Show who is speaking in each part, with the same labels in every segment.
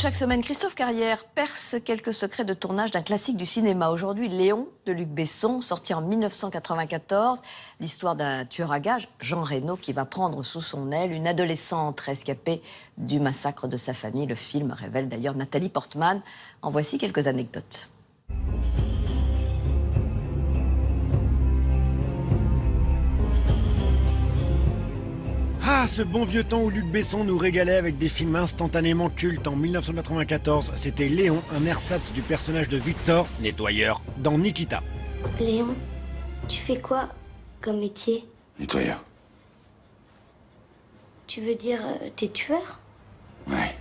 Speaker 1: chaque semaine, Christophe Carrière perce quelques secrets de tournage d'un classique du cinéma. Aujourd'hui, Léon, de Luc Besson, sorti en 1994. L'histoire d'un tueur à gages, Jean Reno, qui va prendre sous son aile une adolescente rescapée du massacre de sa famille. Le film révèle d'ailleurs Nathalie Portman. En voici quelques anecdotes.
Speaker 2: Ah, ce bon vieux temps où Luc Besson nous régalait avec des films instantanément cultes. En 1994, c'était Léon, un ersatz du personnage de Victor, nettoyeur, dans Nikita.
Speaker 3: Léon, tu fais quoi comme métier?
Speaker 4: Nettoyeur.
Speaker 3: Tu veux dire, t'es tueur?
Speaker 4: Ouais.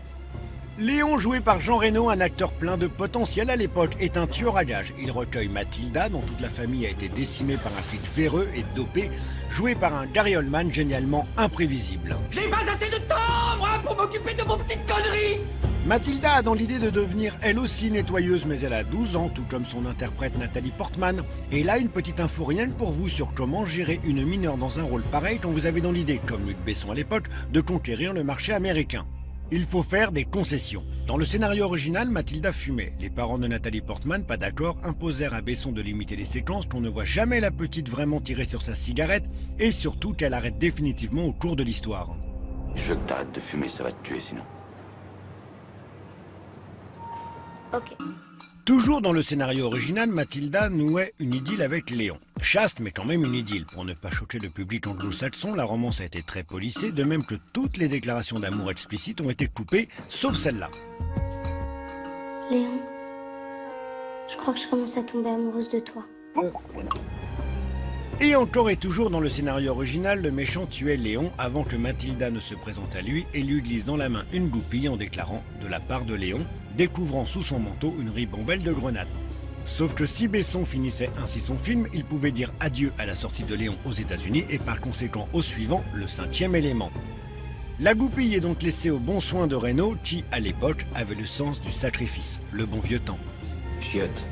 Speaker 2: Léon, joué par Jean Reno, un acteur plein de potentiel à l'époque, est un tueur à gages. Il recueille Mathilda, dont toute la famille a été décimée par un flic véreux et dopé, joué par un Gary Oldman génialement imprévisible.
Speaker 5: J'ai pas assez de temps, moi, pour m'occuper de vos petites conneries.
Speaker 2: Mathilda a dans l'idée de devenir elle aussi nettoyeuse, mais elle a 12 ans, tout comme son interprète Nathalie Portman. Et là, une petite info rien que pour vous sur comment gérer une mineure dans un rôle pareil quand vous avez dans l'idée, comme Luc Besson à l'époque, de conquérir le marché américain. Il faut faire des concessions. Dans le scénario original, Mathilda fumait. Les parents de Nathalie Portman, pas d'accord, imposèrent à Besson de limiter les séquences, qu'on ne voit jamais la petite vraiment tirer sur sa cigarette, et surtout qu'elle arrête définitivement au cours de l'histoire.
Speaker 4: Je veux que t'arrêtes de fumer, ça va te tuer sinon.
Speaker 3: Ok.
Speaker 2: Toujours dans le scénario original, Mathilda nouait une idylle avec Léon. Chaste, mais quand même une idylle. Pour ne pas choquer le public anglo-saxon, la romance a été très polissée, de même que toutes les déclarations d'amour explicites ont été coupées, sauf celle-là.
Speaker 3: Léon, je crois que je commence à tomber amoureuse de toi.
Speaker 2: Et encore et toujours dans le scénario original, le méchant tuait Léon avant que Mathilda ne se présente à lui et lui glisse dans la main une goupille en déclarant, de la part de Léon, découvrant sous son manteau une ribambelle de grenades. Sauf que si Besson finissait ainsi son film, il pouvait dire adieu à la sortie de Léon aux États-Unis et par conséquent au suivant, le 5e élément. La goupille est donc laissée au bon soin de Reno qui, à l'époque, avait le sens du sacrifice, le bon vieux temps.
Speaker 4: Chiotte.